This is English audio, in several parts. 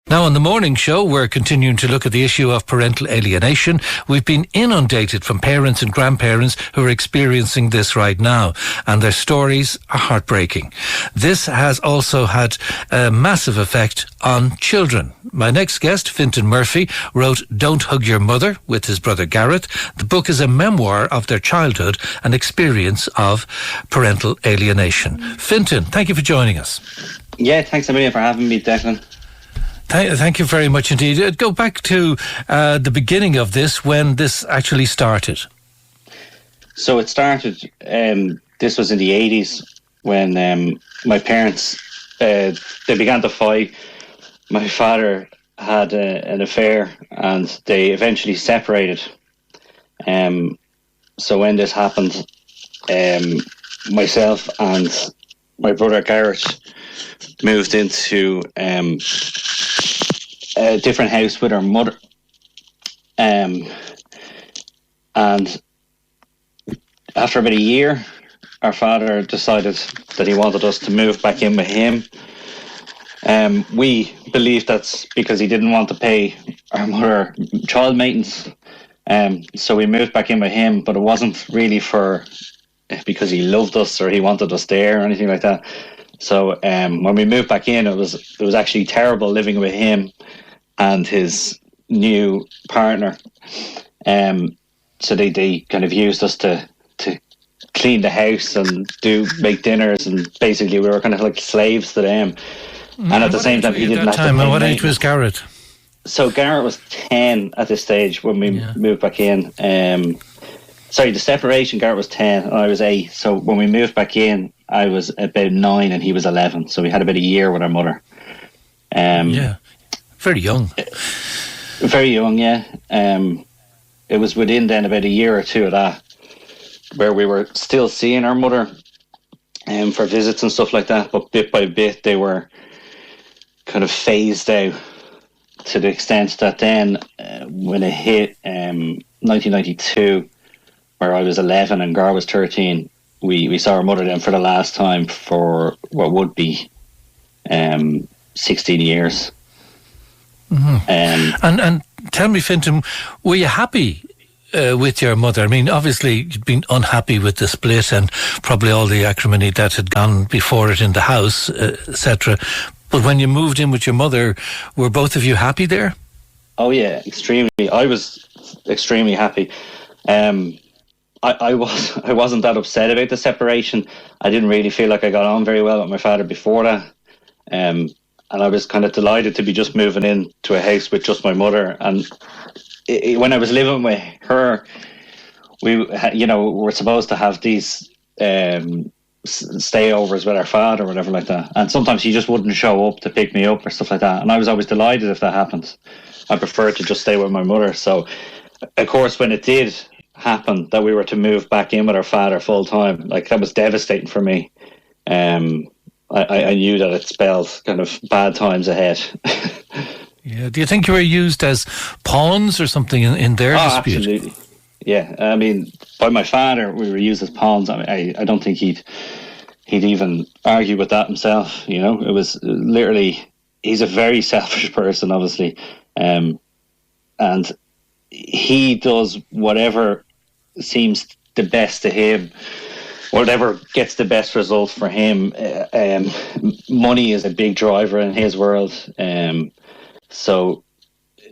Now on the morning show, we're continuing to look at the issue of parental alienation. We've been inundated from parents and grandparents who are experiencing this right now, and their stories are heartbreaking. This has also had a massive effect on children. My next guest, Fintan Murphy, wrote Don't Hug Your Mother with his brother Garrett. The book is a memoir of their childhood and experience of parental alienation. Fintan, thank you for joining us. Yeah, thanks a million for having me, Declan. Thank you very much indeed. Go back to the beginning of this, when this actually started. So it started, this was in the 80s when my parents, they began to fight. My father had an affair and they eventually separated. So when this happened, myself and my brother Garrett moved into a different house with our mother, and after about a year, our father decided that he wanted us to move back in with him. We believed that's because he didn't want to pay our mother child maintenance, so we moved back in with him, but it wasn't really because he loved us or he wanted us there or anything like that. So when we moved back in, it was actually terrible living with him and his new partner. So they kind of used us to clean the house and make dinners, and basically we were kind of like slaves to them. And at the same time, he didn't have to pay maintenance. What age was was Garrett? So Garrett was 10 at this stage when we moved back in. Sorry, the separation, Garrett was 10 and I was 8. So when we moved back in, I was about 9 and he was 11. So we had about a year with our mother. Very young. Very young, yeah. It was within then about a year or two of that where we were still seeing our mother for visits and stuff like that. But bit by bit, they were kind of phased out to the extent that then when it hit 1992, where I was 11 and Gar was 13, we saw our mother then for the last time for what would be 16 years. Mm-hmm. And tell me, Fintan, were you happy with your mother? I mean, obviously you'd been unhappy with the split and probably all the acrimony that had gone before it in the house, etc. But when you moved in with your mother, were both of you happy there? Oh yeah, extremely. I was extremely happy. I wasn't that upset about the separation. I didn't really feel like I got on very well with my father before that. And I was kind of delighted to be just moving into a house with just my mother. And when I was living with her, we were supposed to have these stayovers with our father or whatever like that. And sometimes he just wouldn't show up to pick me up or stuff like that. And I was always delighted if that happened. I preferred to just stay with my mother. So, of course, when it did happen that we were to move back in with our father full time, like that was devastating for me. I knew that it spelled kind of bad times ahead. Yeah. Do you think you were used as pawns or something in their dispute? Absolutely. Yeah. I mean, by my father, we were used as pawns. I mean, I don't think he'd even argue with that himself. You know, it was literally, he's a very selfish person, obviously. And he does whatever seems the best to him, whatever gets the best result for him. Money is a big driver in his world. So,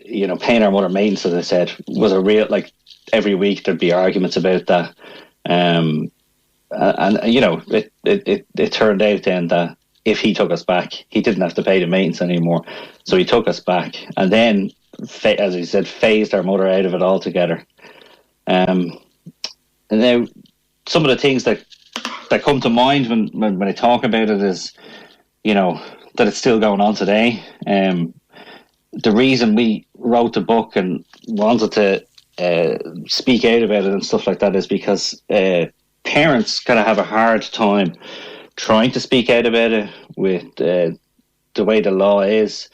paying our mother maintenance, as I said, was a real, like, every week there'd be arguments about that. It turned out then that if he took us back, he didn't have to pay the maintenance anymore. So he took us back and then, as he said, phased our mother out of it altogether. And now some of the things that come to mind when I talk about it is, that it's still going on today. The reason we wrote the book and wanted to speak out about it and stuff like that is because parents kind of have a hard time trying to speak out about it with the way the law is.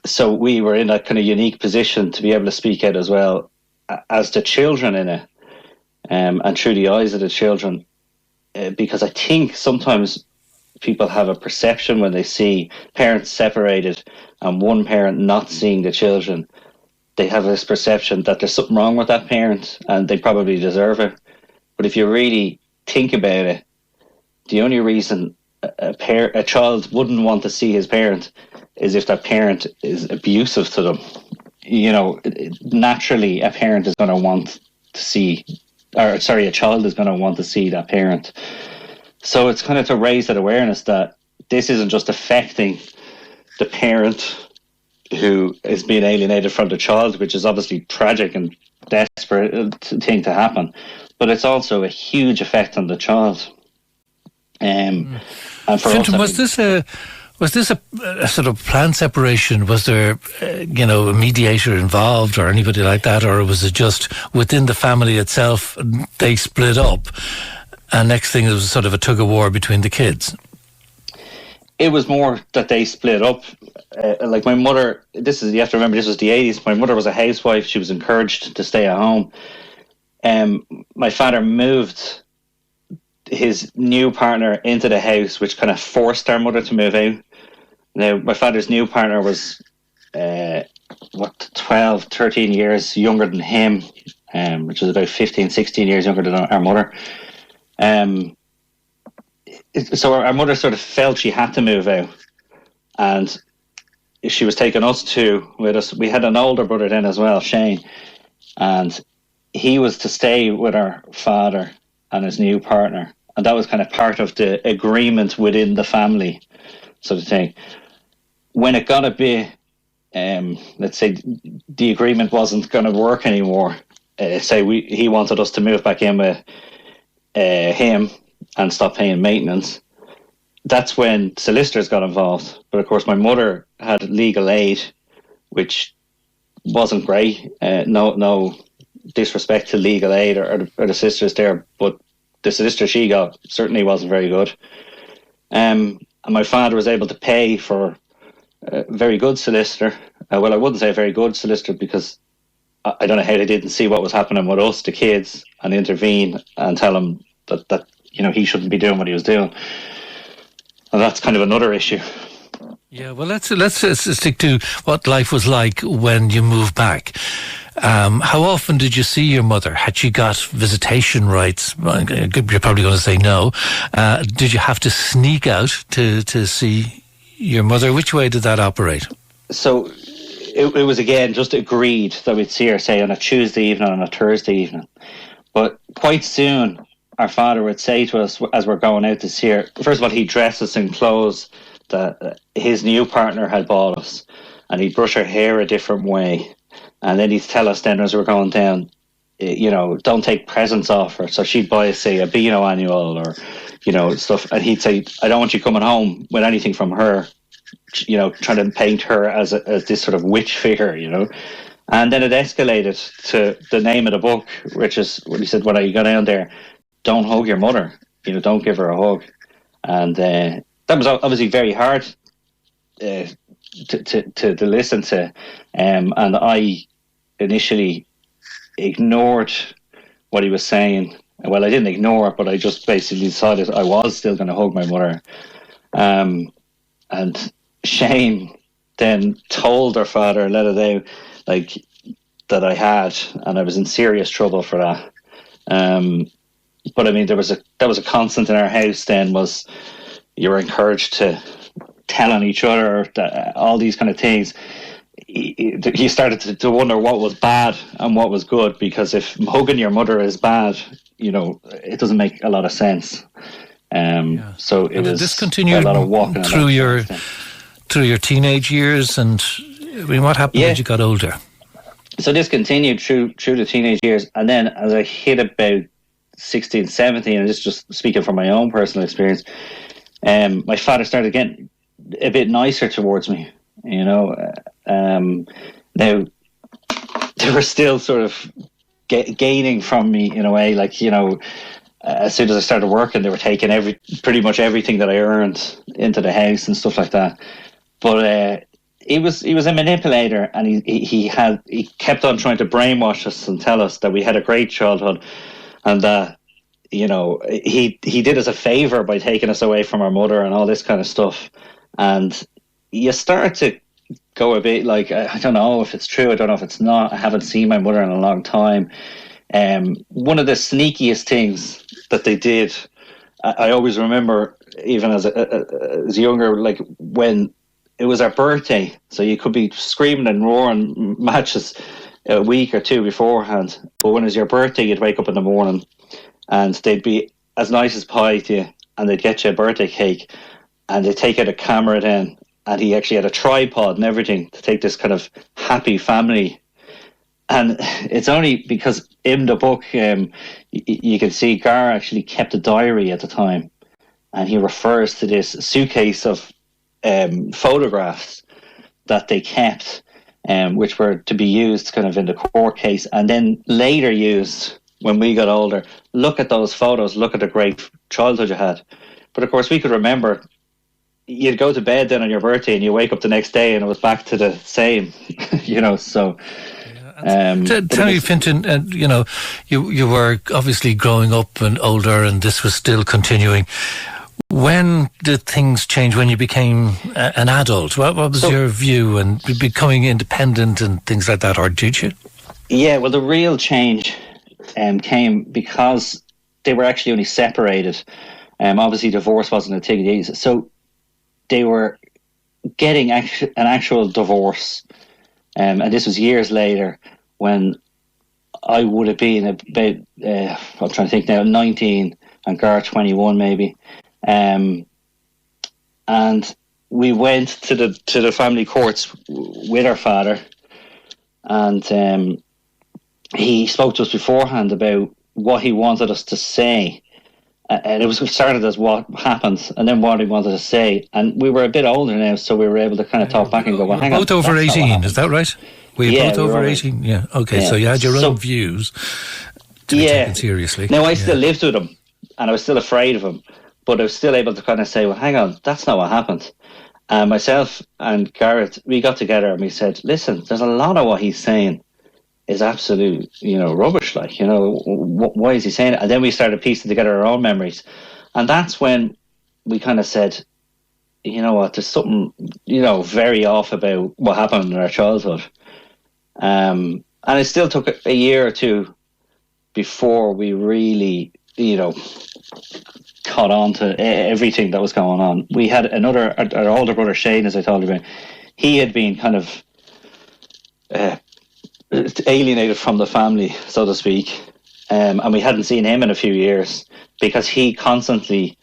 So we were in a kind of unique position to be able to speak out as well as the children in it, and through the eyes of the children, because I think sometimes people have a perception when they see parents separated and one parent not seeing the children. They have this perception that there's something wrong with that parent and they probably deserve it. But if you really think about it, the only reason a child wouldn't want to see his parent is if that parent is abusive to them. You know, naturally a parent is going to want to see, a child is going to want to see that parent. So it's kind of to raise that awareness that this isn't just affecting the parent who is being alienated from the child, which is obviously tragic and desperate thing to happen, but it's also a huge effect on the child. And for Fintan, us, was this a sort of planned separation? Was there, a mediator involved or anybody like that, or was it just within the family itself they split up? And next thing, it was sort of a tug of war between the kids. It was more that they split up. Like my mother, you have to remember, this was the 80s. My mother was a housewife. She was encouraged to stay at home. My father moved his new partner into the house, which kind of forced our mother to move out. Now, my father's new partner was 12, 13 years younger than him, which was about 15, 16 years younger than our mother. So our mother sort of felt she had to move out, and she was taking us with us. We had an older brother then as well, Shane, and he was to stay with our father and his new partner, and that was kind of part of the agreement within the family, sort of thing. When it got a bit, let's say the agreement wasn't going to work anymore, he wanted us to move back in with him and stop paying maintenance. That's when solicitors got involved. But of course, my mother had legal aid, which wasn't great. No disrespect to legal aid or the sisters there, but the solicitor she got certainly wasn't very good. And my father was able to pay for a very good solicitor. Well, I wouldn't say a very good solicitor, because I don't know how they didn't see what was happening with us, the kids, and intervene and tell him that he shouldn't be doing what he was doing. And that's kind of another issue. Yeah, well, let's stick to what life was like when you moved back. How often did you see your mother? Had she got visitation rights? You're probably going to say no. Did you have to sneak out to see your mother? Which way did that operate? So it was, again, just agreed that we'd see her, say, on a Tuesday evening, on a Thursday evening. But quite soon, our father would say to us as we're going out to see her, first of all, he'd dress us in clothes that his new partner had bought us, and he'd brush her hair a different way. And then he'd tell us then as we're going down, don't take presents off her. So she'd buy us, say, a Beano annual or, stuff. And he'd say, I don't want you coming home with anything from her, trying to paint her as this sort of witch figure, And then it escalated to the name of the book, which is what he said, when I got down there, don't hug your mother, don't give her a hug. And that was obviously very hard to listen to. And I initially ignored what he was saying. Well, I didn't ignore it, but I just basically decided I was still going to hug my mother. And Shane then told her father and let it out, that I had, and I was in serious trouble for that. But I mean, that was a constant in our house then, was you were encouraged to tell on each other, all these kind of things. You started to wonder what was bad and what was good, because if hugging your mother is bad, it doesn't make a lot of sense. So it was discontinued a lot of walking through your teenage years, and I mean, what happened when you got older? So this continued through the teenage years, and then as I hit about 16, 17, and this is just speaking from my own personal experience, my father started getting a bit nicer towards me. Now they were still sort of gaining from me in a way, as soon as I started working, they were taking pretty much everything that I earned into the house and stuff like that. But he was a manipulator, and he kept on trying to brainwash us and tell us that we had a great childhood, and that he did us a favour by taking us away from our mother and all this kind of stuff. And you start to go a bit like, I don't know if it's true, I don't know if it's not. I haven't seen my mother in a long time. One of the sneakiest things that they did, I always remember, even as younger, like when it was our birthday, so you could be screaming and roaring matches a week or two beforehand, but when it was your birthday, you'd wake up in the morning and they'd be as nice as pie to you, and they'd get you a birthday cake, and they'd take out a camera then, and he actually had a tripod and everything to take this kind of happy family. And it's only because in the book, you can see Gar actually kept a diary at the time, and he refers to this suitcase of photographs that they kept, which were to be used kind of in the court case, and then later used when we got older. Look at those photos, look at the great childhood you had. But of course, we could remember, you'd go to bed then on your birthday and you wake up the next day and it was back to the same, so... Tell me, Fintan, you were obviously growing up and older, and this was still continuing. When did things change when you became an adult? What was your view and becoming independent and things like that, or did you? Yeah, well, the real change came because they were actually only separated. Obviously, divorce wasn't a thing. So they were getting an actual divorce. And this was years later when I would have been about, I'm trying to think now, 19 and Gar 21 maybe. And we went to the family courts with our father, and he spoke to us beforehand about what he wanted us to say. And it was started as what happened and then what he wanted to say. And we were a bit older now, so we were able to kind of talk back and go, well, hang on. Both over 18, is that right? Were you both over 18? Yeah, okay, yeah. So you had your own views to be taken seriously. Now, I still lived with him, and I was still afraid of him, but I was still able to kind of say, well, hang on, that's not what happened. And myself and Garrett, we got together and we said, listen, there's a lot of what he's saying is absolute, rubbish. Like, why is he saying it? And then we started piecing together our own memories. And that's when we kind of said, you know what, there's something, very off about what happened in our childhood. And it still took a year or two before we really, caught on to everything that was going on. We had our older brother Shane, as I told you about, he had been kind of alienated from the family, so to speak, and we hadn't seen him in a few years because he constantly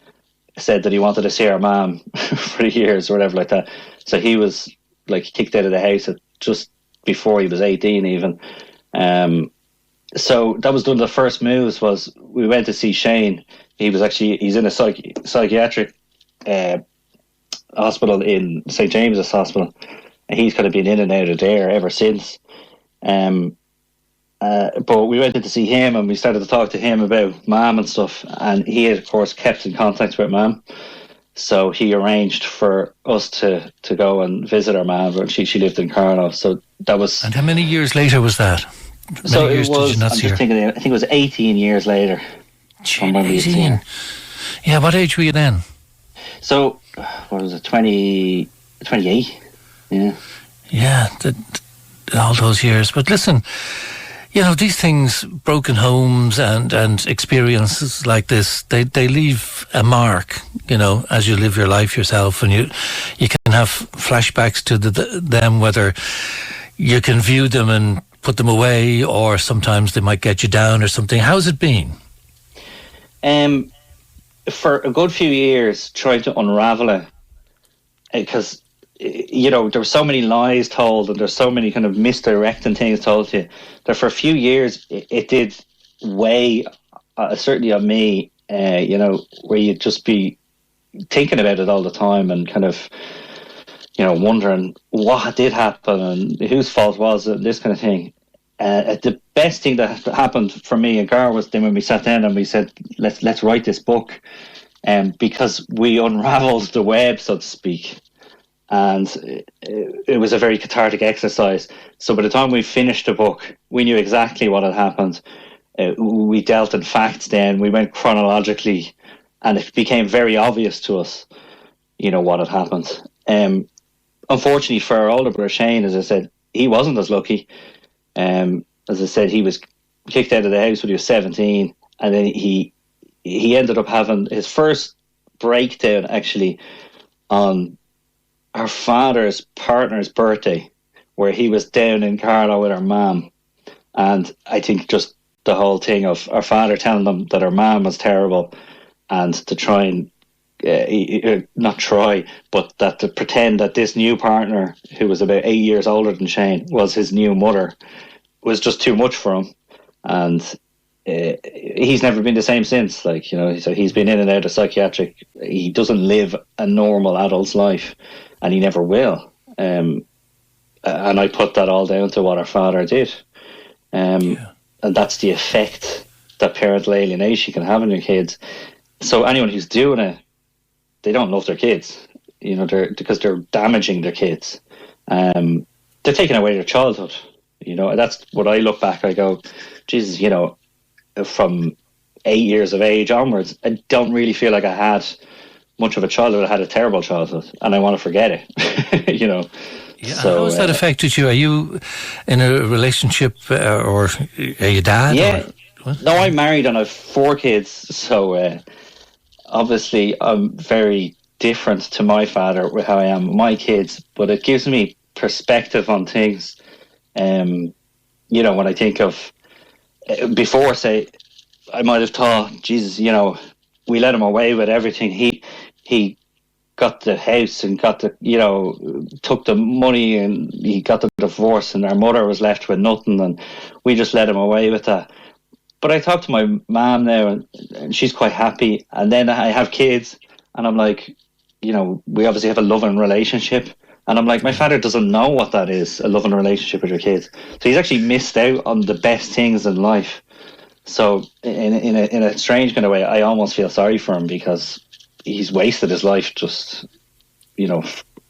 said that he wanted to see our mum for years or whatever like that. So he was like kicked out of the house just before he was 18 even. So that was one of the first moves. Was we went to see Shane. He's in a psychiatric hospital in St. James's Hospital, and he's kind of been in and out of there ever since. But we went in to see him and we started to talk to him about Mum and stuff, and he had of course kept in contact with Mum, so he arranged for us to go and visit our Mum, and she lived in Carlow. So that was... And how many years later was that? So it was, I think it was 18 years later. 18. Yeah, what age were you then? So, what was it, 28? Yeah. Yeah, all those years. But listen, these things, broken homes and experiences like this, they leave a mark, as you live your life yourself, and you can have flashbacks to them, whether you can view them and put them away, or sometimes they might get you down or something. How's it been? For a good few years, trying to unravel it, because there were so many lies told and there's so many kind of misdirecting things told to you that for a few years it did weigh, certainly on me, where you'd just be thinking about it all the time and kind of, wondering what did happen and whose fault was it, this kind of thing. The best thing that happened for me and Gar was then when we sat down and we said, let's write this book, because we unravelled the web, so to speak, and it was a very cathartic exercise. So by the time we finished the book, we knew exactly what had happened. We dealt in facts then. We went chronologically, and it became very obvious to us, what had happened. Unfortunately for our older brother Shane, as I said, he wasn't as lucky. As I said, he was kicked out of the house when he was 17, and then he ended up having his first breakdown actually on our father's partner's birthday, where he was down in Carlow with our mum. And I think just the whole thing of our father telling them that our mum was terrible, and to try and not try, but that to pretend that this new partner, who was about 8 years older than Shane, was his new mother, was just too much for him. And he's never been the same since. So he's been in and out of psychiatric. He doesn't live a normal adult's life, and he never will. And I put that all down to what our father did. And that's the effect that parental alienation can have on your kids. So anyone who's doing it, they don't love their kids, because they're damaging their kids. They're taking away their childhood. That's what I look back. I go, Jesus, from 8 years of age onwards, I don't really feel like I had much of a childhood. I had a terrible childhood, and I want to forget it. Yeah, so, how has that affected you? Are you in a relationship, or are you dad? Yeah. Or, no, I'm married and I have 4 kids. So obviously I'm very different to my father with how I am with my kids, but it gives me perspective on things. When I think of before, say, I might have thought, Jesus, we let him away with everything. He got the house and got took the money, and he got the divorce, and our mother was left with nothing, and we just let him away with that. But I talk to my mom now, and she's quite happy. And then I have kids, and I'm like, we obviously have a loving relationship. And I'm like, my father doesn't know what that is, a loving relationship with your kids. So he's actually missed out on the best things in life. So in a strange kind of way, I almost feel sorry for him, because he's wasted his life just,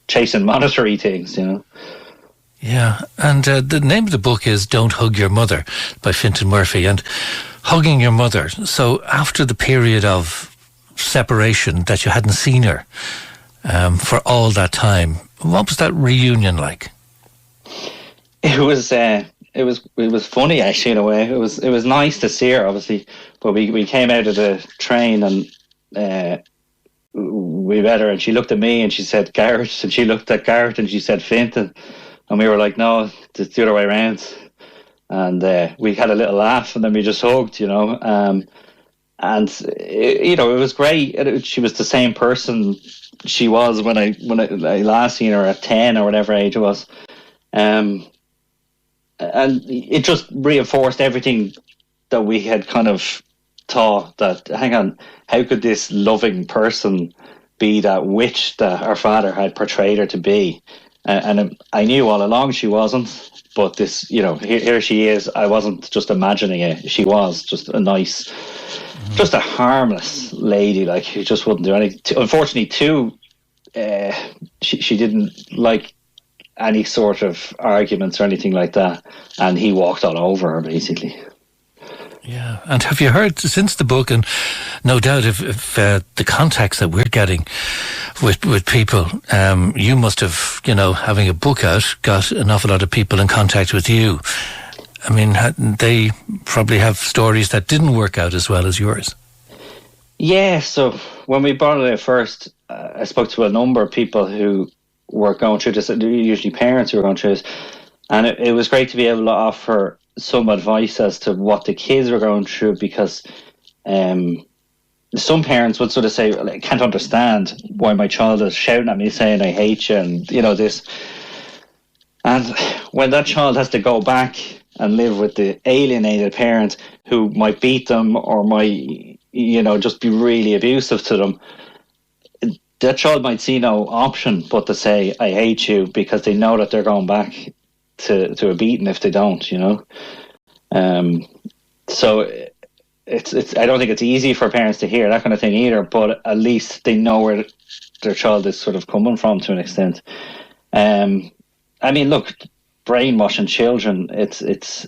chasing monetary things, Yeah, and the name of the book is Don't Hug Your Mother by Fintan Murphy. And hugging your mother, so after the period of separation that you hadn't seen her for all that time, what was that reunion like? It was funny, actually, in a way. It was nice to see her, obviously, but we came out of the train, and we met her, and she looked at me and she said Garrett, and she looked at Garrett and she said Fintan, and we were like, no, it's the other way around. And we had a little laugh, and then we just hugged, and it was great. She was the same person she was when I last seen her at 10 or whatever age it was, and it just reinforced everything that we had kind of thought, that hang on, how could this loving person be that witch that our father had portrayed her to be? And I knew all along she wasn't, but this, here she is. I wasn't just imagining it. She was just a nice, just a harmless lady, like, who just wouldn't do anything. Unfortunately, too, she didn't like any sort of arguments or anything like that, and he walked all over her, basically. Yeah, and have you heard since the book, and no doubt if the contacts that we're getting with people, you must have, having a book out, got an awful lot of people in contact with you. I mean, they probably have stories that didn't work out as well as yours. Yeah, so when we brought it out first, I spoke to a number of people who were going through this, usually parents who were going through this, and it was great to be able to offer some advice as to what the kids were going through, because some parents would sort of say, I can't understand why my child is shouting at me saying I hate you, and this. And when that child has to go back and live with the alienated parent who might beat them or might just be really abusive to them, that child might see no option but to say I hate you, because they know that they're going back to a beating if they don't, so it's I don't think it's easy for parents to hear that kind of thing either, but at least they know where their child is sort of coming from to an extent. I mean, look, brainwashing children, it's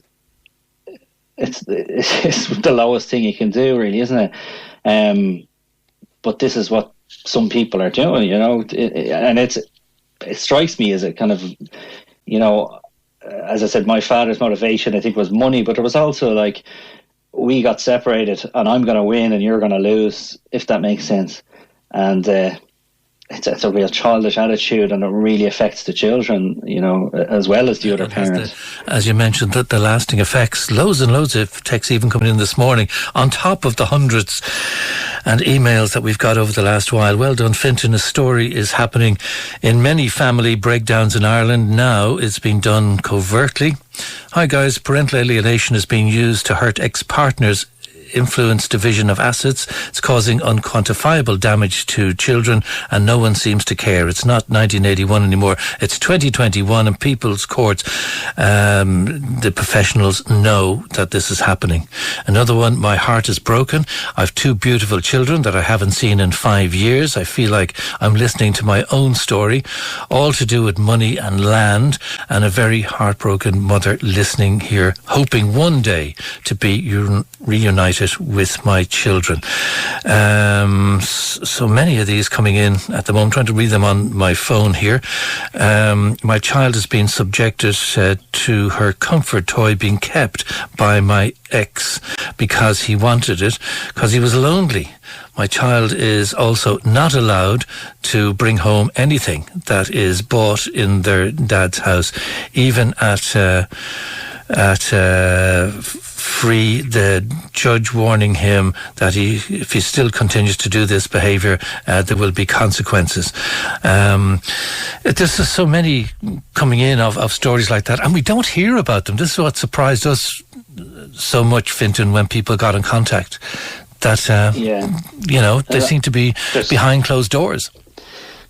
it's the lowest thing you can do, really, isn't it? But this is what some people are doing, and it strikes me as a kind of, as I said, my father's motivation, I think, was money, but there was also like, we got separated and I'm going to win and you're going to lose, if that makes sense. And it's a real childish attitude, and it really affects the children, as well as the other parents. As you mentioned, that the lasting effects, loads and loads of texts even coming in this morning, on top of the hundreds and emails that we've got over the last while. Well done, Fintan. A story is happening in many family breakdowns in Ireland. Now it's being done covertly. Hi guys, parental alienation is being used to hurt ex-partners, influence division of assets. It's causing unquantifiable damage to children, and no one seems to care. It's not 1981 anymore. It's 2021, and people's courts, the professionals know that this is happening. Another one, my heart is broken. I've 2 beautiful children that I haven't seen in 5 years. I feel like I'm listening to my own story, all to do with money and land, and a very heartbroken mother listening here, hoping one day to be reunited with my children. So many of these coming in at the moment. I'm trying to read them on my phone here. My child has been subjected to her comfort toy being kept by my ex because he wanted it, because he was lonely. My child is also not allowed to bring home anything that is bought in their dad's house, even at free, the judge warning him that if he still continues to do this behaviour, there will be consequences. There's just so many coming in of stories like that, and we don't hear about them. This is what surprised us so much, Fintan, when people got in contact, that they seem to be behind closed doors.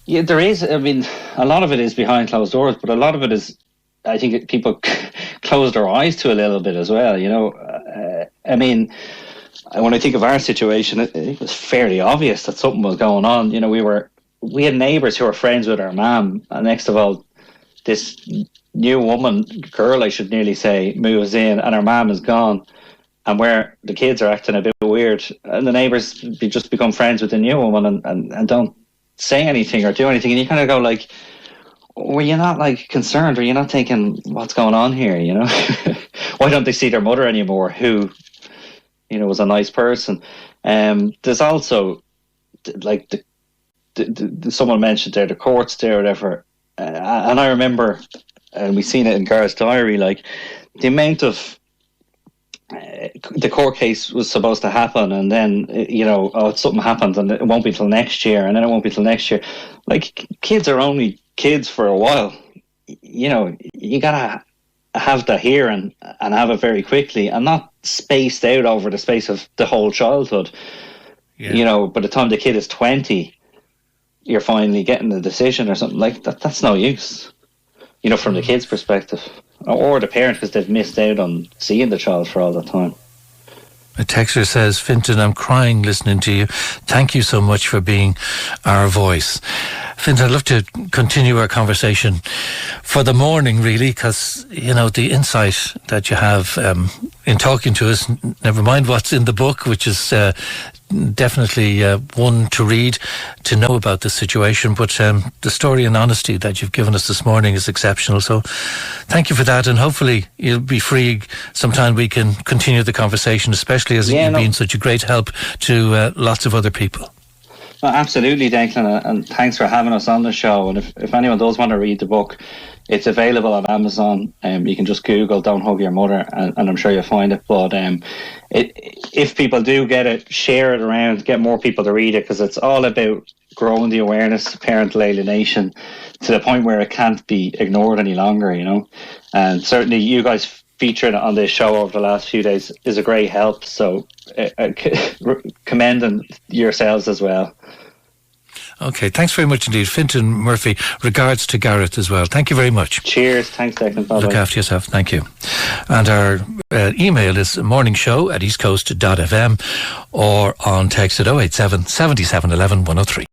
Yeah, there is. I mean, a lot of it is behind closed doors, but a lot of it is, I think, people close their eyes to a little bit as well. I mean, when I think of our situation, it was fairly obvious that something was going on. We had neighbours who were friends with our mum, and next of all, this new girl, I should nearly say, moves in, and her mum is gone, and where the kids are acting a bit weird, and the neighbours just become friends with the new woman and don't say anything or do anything, and you kind of go like, were you not concerned? Were you not thinking, what's going on here? Why don't they see their mother anymore, who, was a nice person? There's also someone mentioned there, the courts there, or whatever. And I remember, and we've seen it in Gareth's diary, the amount of the court case was supposed to happen, and then something happened, and it won't be till next year, and then it won't be till next year. Kids are only kids for a while. You gotta have the here and have it very quickly, and not spaced out over the space of the whole childhood. By the time the kid is 20, you're finally getting a decision or something like that. That's no use, from the kid's perspective, or the parent, because they've missed out on seeing the child for all the time. A texter says, Fintan, I'm crying listening to you. Thank you so much for being our voice. Fintan, I'd love to continue our conversation for the morning, really, because, the insight that you have in talking to us, never mind what's in the book, which is definitely one to read, to know about the situation, but the story and honesty that you've given us this morning is exceptional. So thank you for that, and hopefully you'll be free sometime. We can continue the conversation, especially as you've been such a great help to lots of other people. No, absolutely, Declan, and thanks for having us on the show. And if anyone does want to read the book, it's available on Amazon. You can just Google "Don't Hug Your Mother" and I'm sure you'll find it. But if people do get it, share it around, get more people to read it, because it's all about growing the awareness of parental alienation to the point where it can't be ignored any longer, And certainly you guys featuring it on this show over the last few days is a great help. So commending yourselves as well. Okay, thanks very much indeed. Fintan Murphy, regards to Gareth as well. Thank you very much. Cheers. Thanks, Declan. Bye-bye. Look after yourself. Thank you. And our email is morningshow@eastcoast.fm or on text at 087 77 11 103.